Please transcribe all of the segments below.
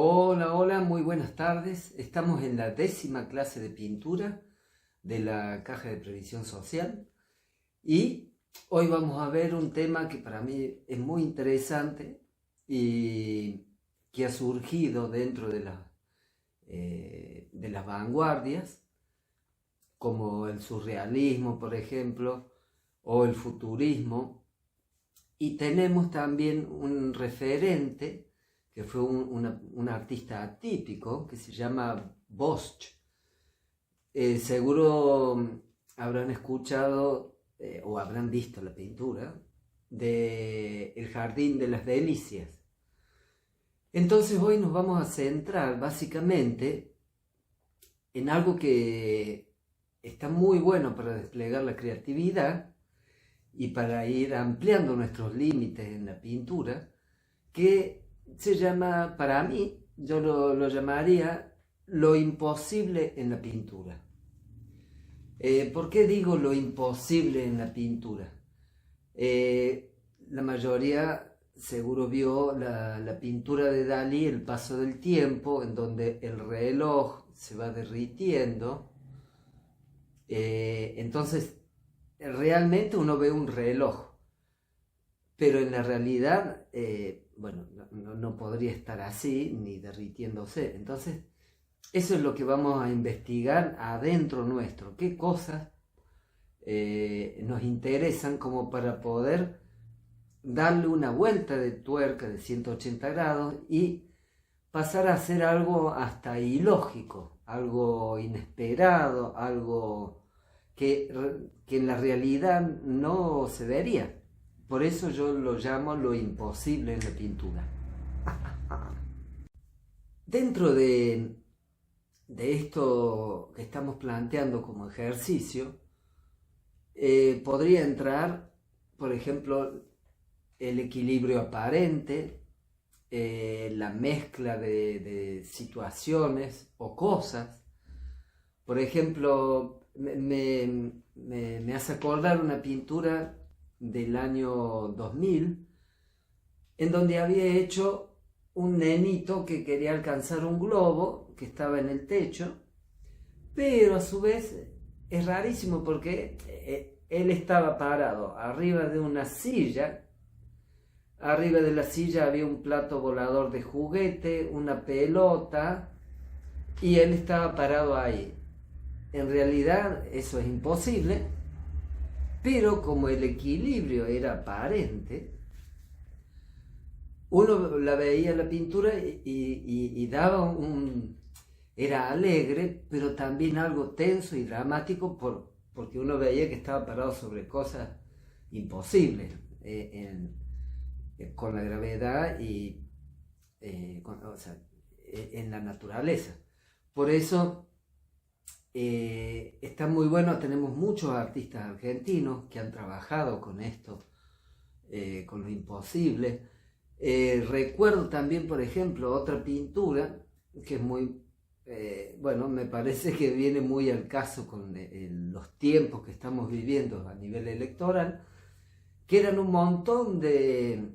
Hola, hola, muy buenas tardes. Estamos en la 10ª clase de pintura de la Caja de Previsión Social y hoy vamos a ver un tema que para mí es muy interesante y que ha surgido dentro de las vanguardias, como el surrealismo, por ejemplo, o el futurismo. Y tenemos también un referente que fue un artista atípico que se llama Bosch. Seguro habrán escuchado o habrán visto la pintura de El Jardín de las Delicias. Entonces hoy nos vamos a centrar básicamente en algo que está muy bueno para desplegar la creatividad y para ir ampliando nuestros límites en la pintura, que se llama, para mí, yo lo llamaría lo imposible en la pintura. ¿Por qué digo lo imposible en la pintura? La mayoría seguro vio la pintura de Dalí, El paso del tiempo, en donde el reloj se va derritiendo. Entonces, realmente uno ve un reloj, pero en la realidad, no podría estar así ni derritiéndose. Entonces, eso es lo que vamos a investigar adentro nuestro. ¿Qué cosas nos interesan como para poder darle una vuelta de tuerca de 180 grados y pasar a hacer algo hasta ilógico, algo inesperado, algo que en la realidad no se vería? Por eso yo lo llamo lo imposible en la pintura. Dentro de esto que estamos planteando como ejercicio, podría entrar, por ejemplo, el equilibrio aparente, la mezcla de situaciones o cosas. Por ejemplo, me hace acordar una pintura del año 2000, en donde había hecho un nenito que quería alcanzar un globo que estaba en el techo, pero a su vez es rarísimo porque él estaba parado arriba de una silla. Arriba de la silla había un plato volador de juguete, una pelota, y él estaba parado ahí. En realidad eso es imposible, pero como el equilibrio era aparente, uno la veía la pintura y daba era alegre, pero también algo tenso y dramático porque uno veía que estaba parado sobre cosas imposibles con la gravedad y en la naturaleza. Por eso está muy bueno, tenemos muchos artistas argentinos que han trabajado con esto, con lo imposible. Recuerdo también, por ejemplo, otra pintura que es muy, me parece que viene muy al caso con los tiempos que estamos viviendo a nivel electoral, que eran un montón de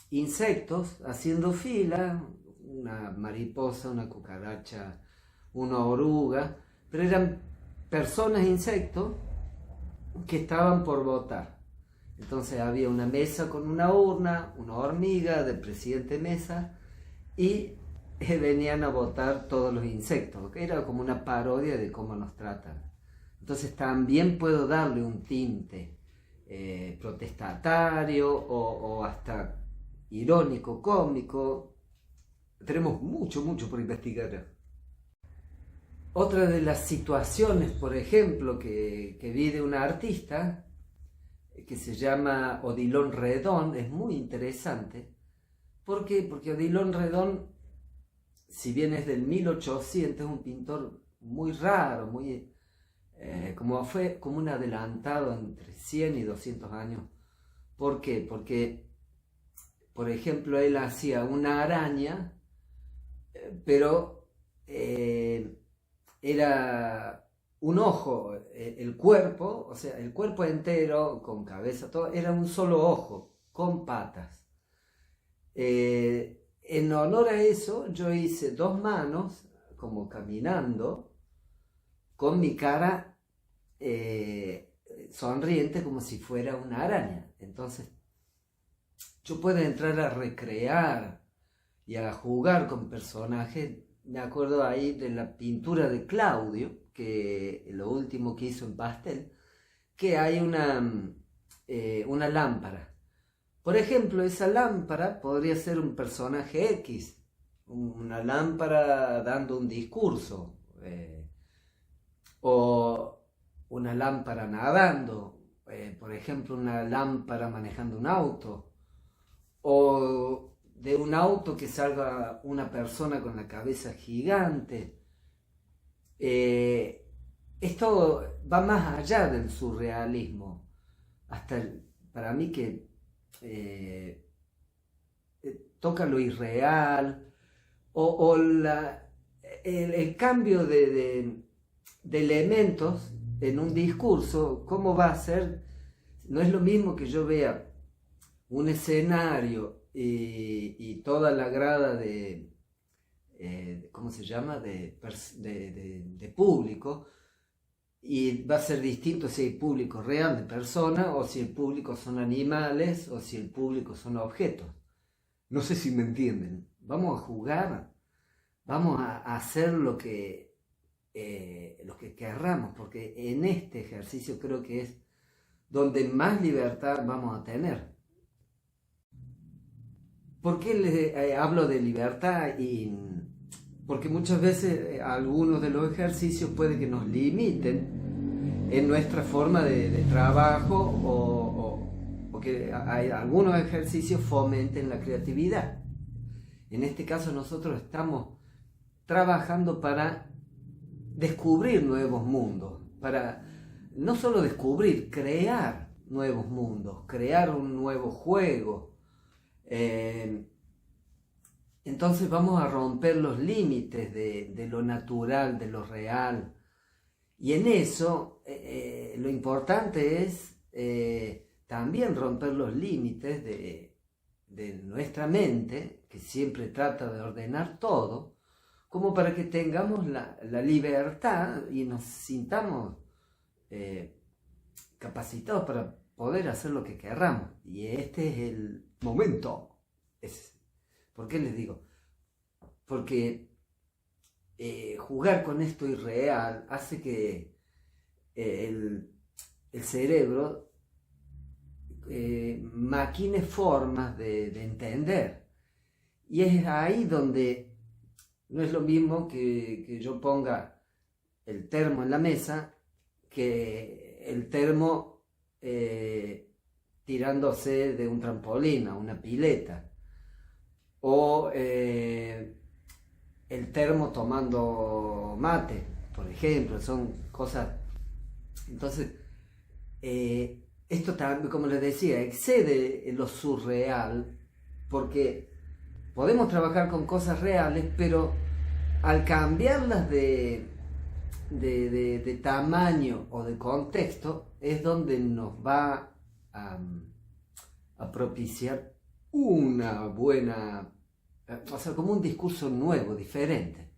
insectos haciendo fila, una mariposa, una cucaracha, una oruga, pero eran personas, insectos, que estaban por votar. Entonces había una mesa con una urna, una hormiga de presidente mesa, y venían a votar todos los insectos, que era como una parodia de cómo nos tratan. Entonces también puedo darle un tinte protestatario o hasta irónico, cómico. Tenemos mucho por investigar. Otra de las situaciones, por ejemplo, que vi de una artista que se llama Odilon Redón, es muy interesante. ¿Por qué? Porque Odilon Redón, si bien es del 1800, es un pintor muy raro, fue como un adelantado entre 100 y 200 años. ¿Por qué? Porque, por ejemplo, él hacía una araña, pero era un ojo, el cuerpo, o sea, el cuerpo entero, con cabeza, todo, era un solo ojo, con patas. en honor a eso, yo hice 2 manos, como caminando, con mi cara sonriente como si fuera una araña. Entonces, yo puedo entrar a recrear y a jugar con personajes. Me acuerdo ahí de la pintura de Claudio, que lo último que hizo en pastel, que hay una lámpara. Por ejemplo, esa lámpara podría ser un personaje X, una lámpara dando un discurso, o una lámpara nadando, por ejemplo, una lámpara manejando un auto, o de un auto que salga una persona con la cabeza gigante. Esto va más allá del surrealismo, hasta para mí que toca lo irreal, o el cambio de elementos en un discurso. ¿Cómo va a ser? No es lo mismo que yo vea un escenario y toda la grada ¿cómo se llama? De público, y va a ser distinto si hay público real de personas, o si el público son animales, o si el público son objetos. No sé si me entienden. Vamos a jugar, vamos a hacer lo que querramos, porque en este ejercicio creo que es donde más libertad vamos a tener. ¿Por qué les hablo de libertad? Porque muchas veces algunos de los ejercicios puede que nos limiten en nuestra forma de trabajo, o que hay algunos ejercicios fomenten la creatividad. En este caso nosotros estamos trabajando para descubrir nuevos mundos, para no solo descubrir, crear nuevos mundos, crear un nuevo juego. Entonces vamos a romper los límites de lo natural, de lo real. Y en eso lo importante es también romper los límites de nuestra mente, que siempre trata de ordenar todo, como para que tengamos la libertad y nos sintamos capacitados para poder hacer lo que querramos. Y este es el momento. ¿Por qué les digo? Porque jugar con esto irreal hace que el cerebro maquine formas de entender. Y es ahí donde no es lo mismo que yo ponga el termo en la mesa, que el termo tirándose de un trampolín a una pileta, o el termo tomando mate, por ejemplo. Son cosas. Entonces, esto también, como les decía, excede lo surreal, porque podemos trabajar con cosas reales, pero al cambiarlas de tamaño o de contexto, es donde nos va a propiciar una buena, o sea, como un discurso nuevo, diferente.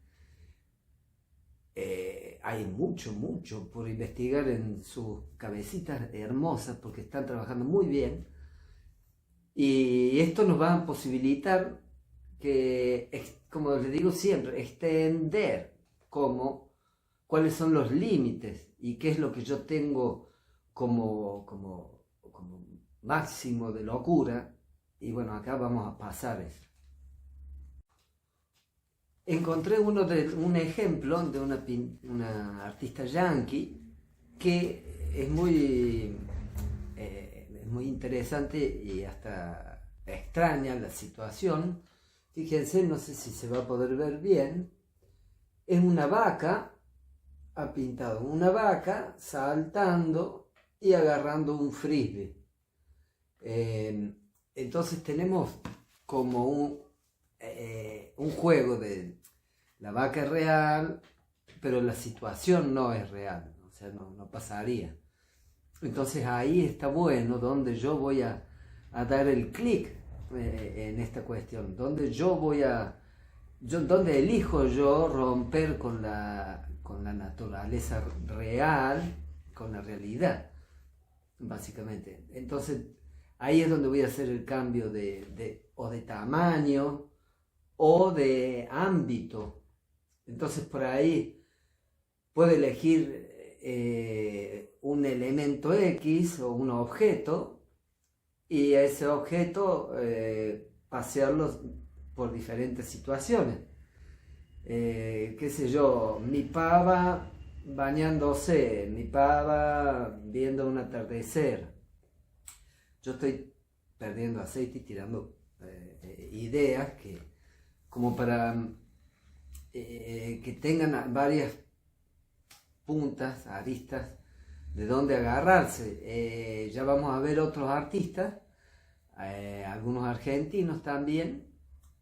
Hay mucho por investigar en sus cabecitas hermosas, porque están trabajando muy bien, y esto nos va a posibilitar que, como les digo siempre, extender cuáles son los límites y qué es lo que yo tengo como máximo de locura. Y bueno, acá vamos a pasar eso. Encontré un ejemplo de una artista yankee que es muy interesante y hasta extraña la situación. Fíjense, no sé si se va a poder ver bien. Es una vaca, ha pintado una vaca saltando y agarrando un frisbee. Entonces tenemos como un juego de la vaca es real, pero la situación no es real, o sea, no pasaría. Entonces ahí está bueno, donde yo voy a dar el clic en esta cuestión, donde elijo yo romper con la naturaleza real, con la realidad, básicamente. Entonces, ahí es donde voy a hacer el cambio o de tamaño o de ámbito. Entonces, por ahí puedo elegir un elemento X o un objeto y a ese objeto pasearlo por diferentes situaciones. Qué sé yo, mi pava bañándose, mi pava viendo un atardecer. Yo estoy perdiendo aceite y tirando ideas como para que tengan varias puntas, aristas de dónde agarrarse. Ya vamos a ver otros artistas, algunos argentinos también,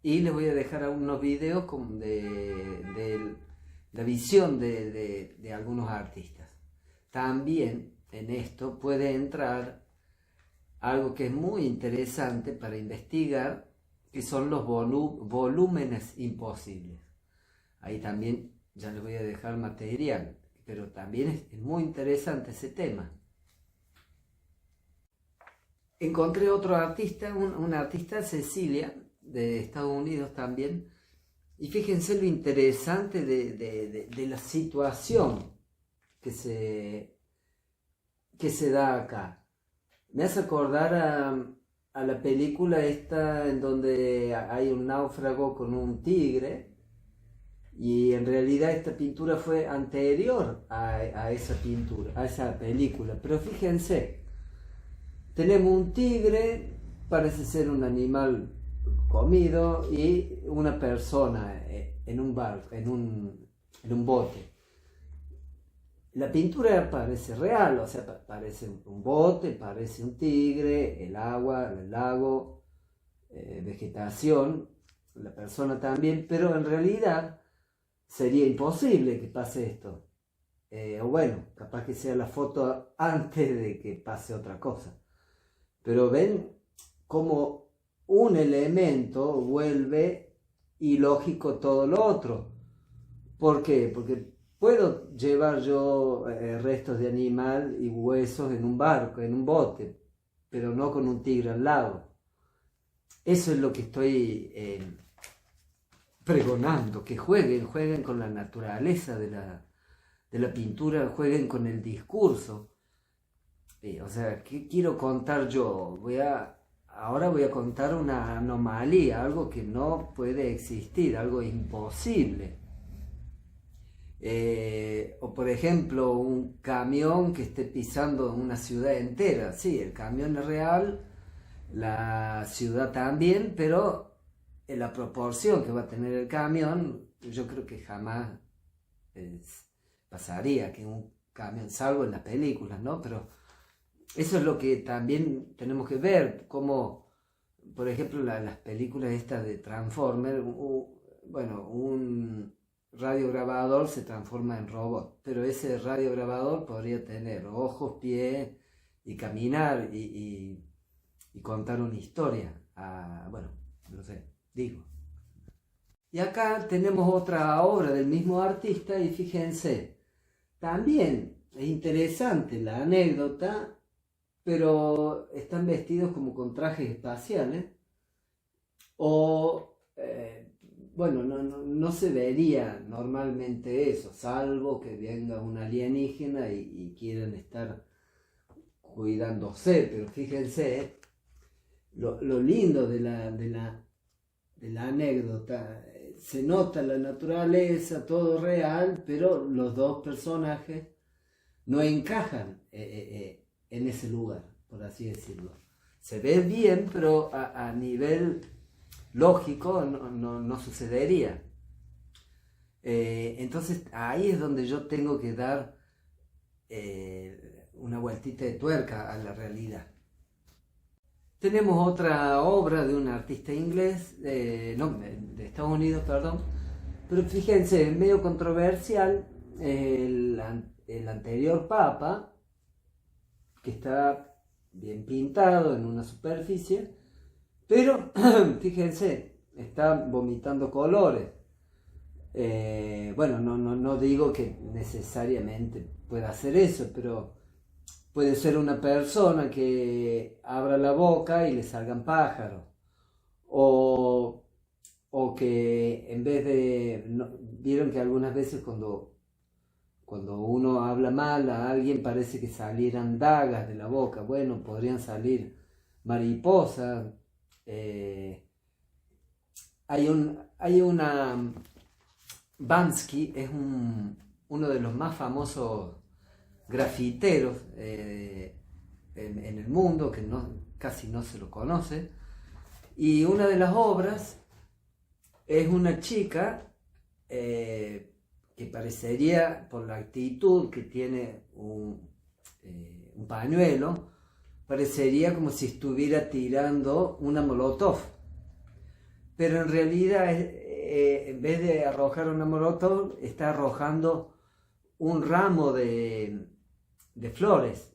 y les voy a dejar algunos videos de la visión de algunos artistas. También en esto puede entrar algo que es muy interesante para investigar, que son los volúmenes imposibles. Ahí también ya les voy a dejar material, pero también es muy interesante ese tema. Encontré otro artista, una artista, Cecilia, de Estados Unidos también, y fíjense lo interesante de la situación que se da acá. Me hace acordar a la película esta en donde hay un náufrago con un tigre, y en realidad esta pintura fue anterior a esa pintura, a esa película. Pero fíjense, tenemos un tigre, parece ser un animal comido, y una persona en un barco, en un bote. La pintura parece real, o sea, parece un bote, parece un tigre, el agua, el lago, vegetación, la persona también, pero en realidad sería imposible que pase esto. O bueno, capaz que sea la foto antes de que pase otra cosa. Pero ven cómo un elemento vuelve ilógico todo lo otro. ¿Por qué? Porque puedo llevar yo restos de animal y huesos en un barco, en un bote, pero no con un tigre al lado. Eso es lo que estoy pregonando, que jueguen con la naturaleza de la pintura, jueguen con el discurso. O sea, ¿qué quiero contar yo? Ahora voy a contar una anomalía, algo que no puede existir, algo imposible. O por ejemplo, un camión que esté pisando una ciudad entera. Sí, el camión es real, la ciudad también, pero en la proporción que va a tener el camión, yo creo que jamás pasaría que un camión, salvo en las películas, ¿no? Pero eso es lo que también tenemos que ver, como por ejemplo las películas estas de Transformers, bueno, un radiograbador se transforma en robot, pero ese radiograbador podría tener ojos, pies y caminar y contar una historia. Bueno, no sé, digo. Y acá tenemos otra obra del mismo artista y fíjense, también es interesante la anécdota, pero están vestidos como con trajes espaciales o bueno, no se vería normalmente eso, salvo que venga un alienígena y quieran estar cuidándose. Pero fíjense lo lindo de la anécdota. Se nota la naturaleza, todo real, pero los dos personajes no encajan en ese lugar, por así decirlo. Se ve bien, pero a nivel lógico no sucedería. Entonces ahí es donde yo tengo que dar una vueltita de tuerca a la realidad. Tenemos otra obra de un artista inglés, de Estados Unidos, perdón, pero fíjense, es medio controversial. El anterior papa, que está bien pintado en una superficie, Pero, fíjense, está vomitando colores. Bueno, no digo que necesariamente pueda hacer eso, pero puede ser una persona que abra la boca y le salgan pájaros. O, o que en vez de... vieron que algunas veces cuando uno habla mal a alguien parece que salieran dagas de la boca. Bueno, podrían salir mariposas. Hay una... Banksy es uno de los más famosos grafiteros en el mundo, que casi no se lo conoce. Y una de las obras es una chica que parecería, por la actitud que tiene un pañuelo, parecería como si estuviera tirando una molotov. Pero en realidad, en vez de arrojar una molotov, está arrojando un ramo de flores.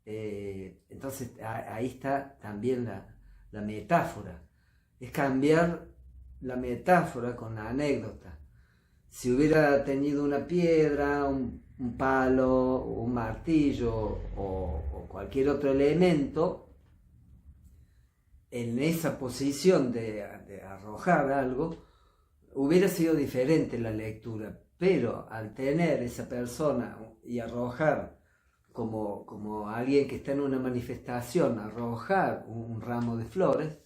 Entonces ahí está también la metáfora. Es cambiar la metáfora con la anécdota. Si hubiera tenido una piedra, un palo, un martillo o cualquier otro elemento, en esa posición de arrojar algo, hubiera sido diferente la lectura. Pero al tener esa persona y arrojar como alguien que está en una manifestación, arrojar un ramo de flores,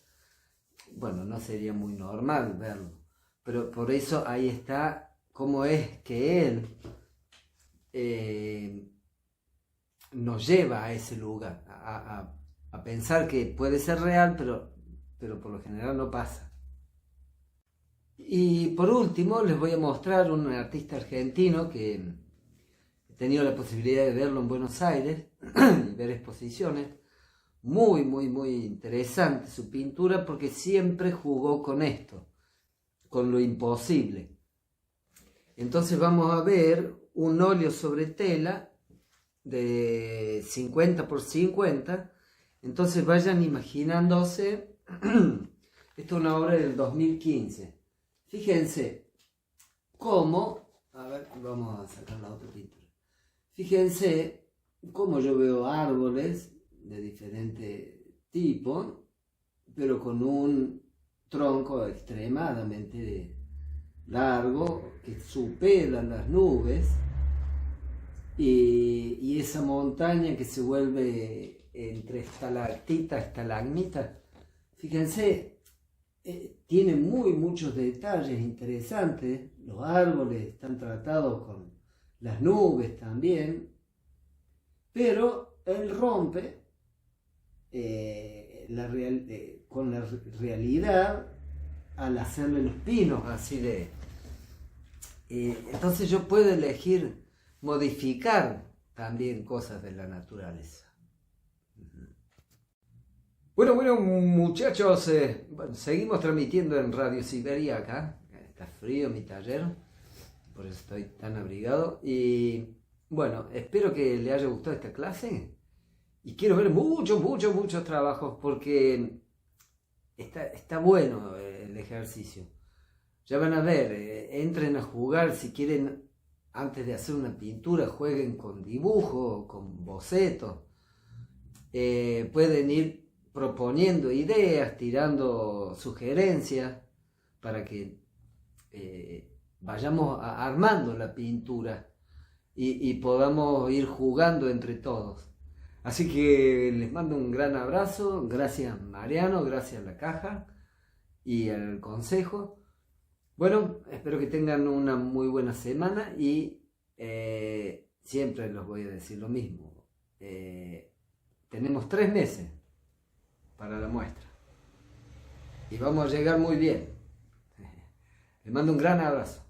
bueno, no sería muy normal verlo. Pero por eso ahí está cómo es que él nos lleva a ese lugar, a pensar que puede ser real, pero por lo general no pasa. Y por último les voy a mostrar un artista argentino que he tenido la posibilidad de verlo en Buenos Aires y ver exposiciones. Muy, muy, muy interesante su pintura, porque siempre jugó con esto, con lo imposible. Entonces vamos a ver un óleo sobre tela de 50 por 50. Entonces vayan imaginándose, esta es una obra del 2015. Fíjense cómo, a ver, vamos a sacar la otra pintura. Fíjense cómo yo veo árboles de diferente tipo, pero con un tronco extremadamente largo que supera las nubes, y esa montaña que se vuelve entre estalactita, estalagmita. Fíjense, tiene muchos detalles interesantes. Los árboles están tratados con las nubes también, pero él rompe con la realidad al hacerle los pinos así de... entonces yo puedo elegir modificar también cosas de la naturaleza. Bueno, muchachos, seguimos transmitiendo en Radio Siberia acá. Está frío mi taller, por eso estoy tan abrigado. Y bueno, espero que le haya gustado esta clase. Y quiero ver muchos trabajos, porque está bueno el ejercicio. Ya van a ver, entren a jugar si quieren. Antes de hacer una pintura, jueguen con dibujo, con bocetos. Pueden ir proponiendo ideas, tirando sugerencias, para que vayamos armando la pintura y podamos ir jugando entre todos. Así que les mando un gran abrazo. Gracias Mariano, gracias a la caja y al consejo. Bueno, espero que tengan una muy buena semana y siempre les voy a decir lo mismo. Tenemos 3 meses para la muestra y vamos a llegar muy bien. Les mando un gran abrazo.